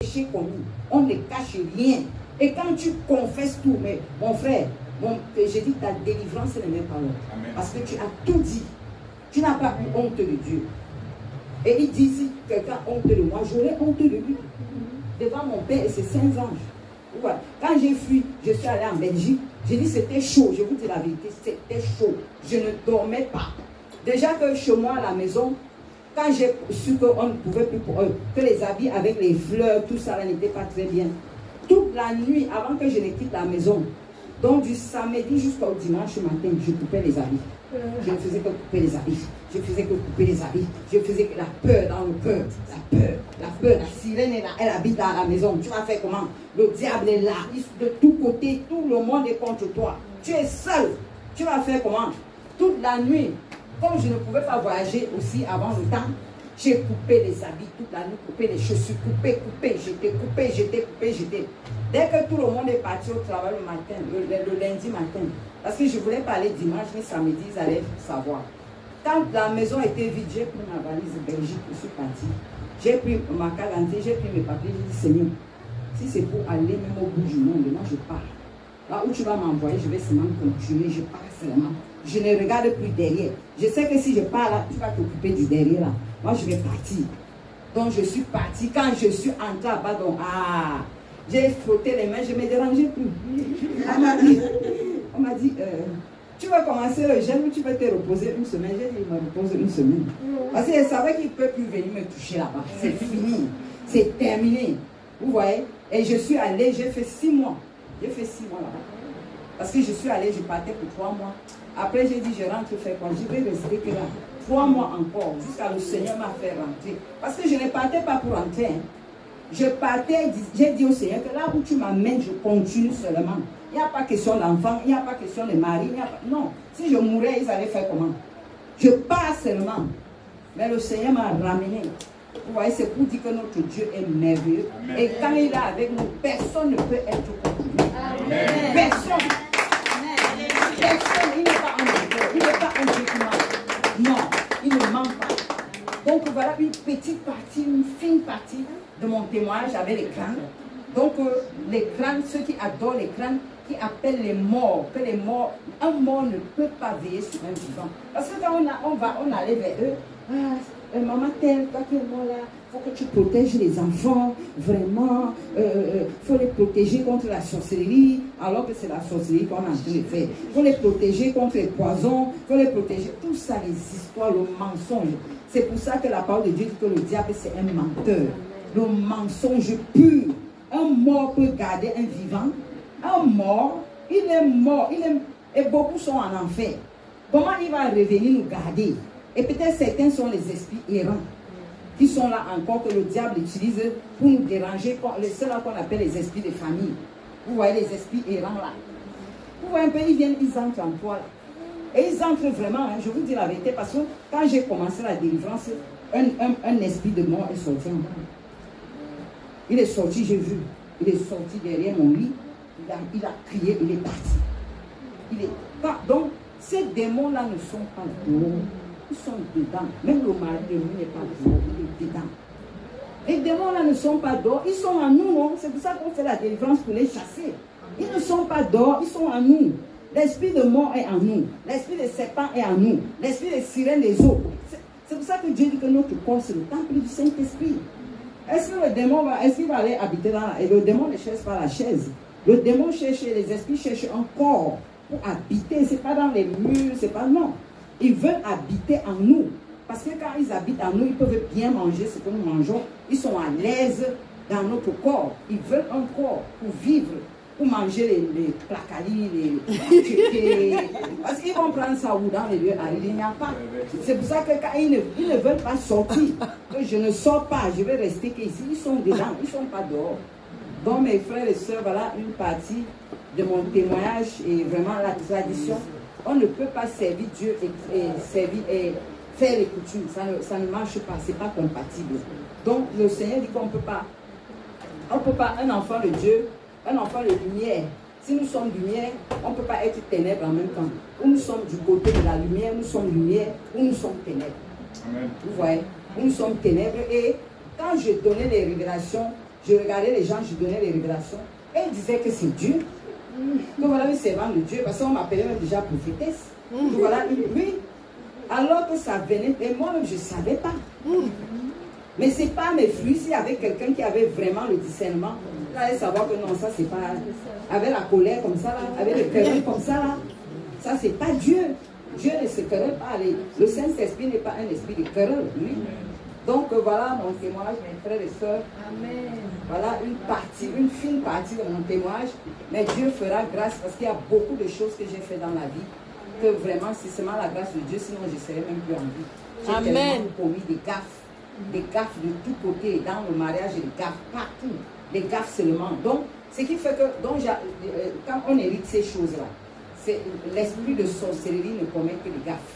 péché commis, on ne cache rien. Et quand tu confesses tout, mais mon frère, j'ai dit ta délivrance n'est même pas là. Parce que tu as tout dit. Tu n'as pas eu honte de Dieu. Et il dit, si quelqu'un a honte de moi, j'aurai honte de lui. Devant mon père et ses saints anges. Ouais. Quand j'ai fui, je suis allé en Belgique. J'ai dit c'était chaud. Je vous dis la vérité, c'était chaud. Je ne dormais pas. Déjà que chez moi à la maison, quand j'ai su qu'on ne pouvait plus, que les habits avec les fleurs, tout ça n'était pas très bien. Toute la nuit, avant que je ne quitte la maison, donc du samedi jusqu'au dimanche matin, je coupais les habits. Je ne faisais que couper les habits. Je faisais que couper les habits. Je faisais que la peur dans le cœur. La peur, la sirène est là, elle habite dans la maison. Tu vas faire comment? Le diable est là. De tous côtés, tout le monde est contre toi. Tu es seul. Tu vas faire comment? Toute la nuit, comme je ne pouvais pas voyager aussi avant le temps, j'ai coupé les habits toute la nuit, coupé les chaussures, coupé, jeté. Dès que tout le monde est parti au travail le matin, le lundi matin, parce que je voulais parler dimanche, mais samedi, ils allaient savoir. Quand la maison était vide, j'ai pris ma valise de Belgique, je suis parti. J'ai pris ma carte d'identité, j'ai pris mes papiers, j'ai dit Seigneur, si c'est pour aller même au bout du monde, moi je pars. Là où tu vas m'envoyer, je vais seulement continuer, je pars seulement. Je ne regarde plus derrière. Je sais que si je pars là, tu vas t'occuper du derrière là. Moi je vais partir. Donc je suis parti. Quand je suis entré là-bas, donc j'ai frotté les mains, je ne me dérangeais plus. On m'a dit, tu vas commencer le jeûne ou tu vas te reposer une semaine. J'ai dit, il me repose une semaine. Parce que je savais qu'il ne peut plus venir me toucher là-bas. C'est fini. C'est terminé. Vous voyez? Et je suis allé, j'ai fait 6 mois. J'ai fait 6 mois là-bas. Parce que je suis allé, je partais pour 3 mois. Après, j'ai dit, je rentre faire quoi? Je vais rester que là. 3 mois encore, jusqu'à le Seigneur m'a fait rentrer. Parce que je ne partais pas pour rentrer. Hein. Je partais, j'ai dit au Seigneur que là où tu m'amènes, je continue seulement. Il n'y a pas question d'enfant, il n'y a pas question de mari. Non, si je mourais, ils allaient faire comment? Je pars seulement. Mais le Seigneur m'a ramené. Vous voyez, c'est pour dire que notre Dieu est merveilleux. Amen. Et quand il est avec nous, personne ne peut être contre lui. Personne. Personne, il n'est pas un menteur, il n'est pas un document. Non, il ne ment pas. Donc voilà une petite partie, une fine partie de mon témoignage avec les crânes. Donc les crânes, ceux qui adorent les crânes, qui appellent les morts, que les morts, un mort ne peut pas veiller sur un vivant. Parce que quand on allait vers eux, maman telle, toi qui es mort là, il faut que tu protèges les enfants, vraiment, il faut les protéger contre la sorcellerie, alors que c'est la sorcellerie qu'on est en train de faire. Il faut les protéger contre les poisons, il faut les protéger, tout ça, les histoires, le mensonge. C'est pour ça que la parole de Dieu dit que le diable c'est un menteur. Le mensonge pur. Un mort peut garder un vivant. Un mort, il est mort, et beaucoup sont en enfer. Comment il va revenir nous garder? Et peut-être certains sont les esprits errants qui sont là encore, que le diable utilise pour nous déranger, ceux-là qu'on appelle les esprits de famille. Vous voyez les esprits errants là. Vous voyez un peu, ils viennent, ils entrent en toi là. Et ils entrent vraiment, hein, je vous dis la vérité, parce que quand j'ai commencé la délivrance, un esprit de mort est sorti en moi. Il est sorti, j'ai vu. Il est sorti derrière mon lit. Il a crié, il est parti. Donc, ces démons-là ne sont pas dehors. Ils sont dedans. Même le mari de lui n'est pas dehors, il est dedans. Les démons-là ne sont pas dehors, ils sont en nous, non? C'est pour ça qu'on fait la délivrance pour les chasser. Ils ne sont pas dehors, ils sont en nous. L'esprit de mort est en nous. L'esprit de serpent est en nous. L'esprit de sirène des eaux. C'est pour ça que Dieu dit que notre corps, c'est le temple du Saint-Esprit. Est-ce que le démon est-ce qu'il va aller habiter là? Et le démon ne cherche pas la chaise. Le démon cherche, les esprits cherchent un corps pour habiter. Ce n'est pas dans les murs, c'est pas non. Ils veulent habiter en nous. Parce que quand ils habitent en nous, ils peuvent bien manger ce que nous mangeons. Ils sont à l'aise dans notre corps. Ils veulent un corps pour vivre, pour manger les placalis, parce qu'ils vont prendre ça où dans les lieux arides, il n'y a pas. C'est pour ça que quand ils ne veulent pas sortir, que je ne sors pas, je vais rester qu'ici. Ils sont dedans, ils ne sont pas dehors. Donc mes frères et sœurs, voilà une partie de mon témoignage et vraiment la tradition. On ne peut pas servir Dieu et faire les coutumes. Ça ne marche pas, ce n'est pas compatible. Donc le Seigneur dit qu'on ne peut pas. On ne peut pas, un enfant de Dieu, un enfant de lumière. Si nous sommes lumière, on ne peut pas être ténèbres en même temps. Ou nous sommes du côté de la lumière, nous sommes lumière, ou nous sommes ténèbres. Amen. Vous voyez, nous sommes ténèbres. Et quand je donnais les révélations, je regardais les gens, je donnais les révélations. Et ils disaient que c'est Dieu. Que voilà le servant de Dieu, parce qu'on m'appelait même déjà prophétesse. Que voilà, oui. Alors que ça venait, et moi-même je ne savais pas. Mais ce n'est pas mes fruits. S'il y avait quelqu'un qui avait vraiment le discernement, il allait savoir que non, ça c'est pas. Avec la colère comme ça, là, avec les querelles comme ça, là, ça c'est pas Dieu. Dieu ne se querelle pas. Le Saint-Esprit n'est pas un esprit de querelle, lui. Donc voilà mon témoignage, mes frères et sœurs. Amen. Voilà une partie, une fine partie de mon témoignage. Mais Dieu fera grâce parce qu'il y a beaucoup de choses que j'ai fait dans la vie. Que vraiment, c'est seulement la grâce de Dieu, sinon je ne serais même plus en vie. J'ai tellement commis des gaffes de tous côtés, dans le mariage, des gaffes partout, des gaffes seulement. Donc, ce qui fait que, quand on hérite ces choses-là, l'esprit de sorcellerie ne commet que des gaffes.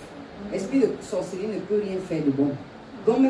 L'esprit de sorcellerie ne peut rien faire de bon. Donc,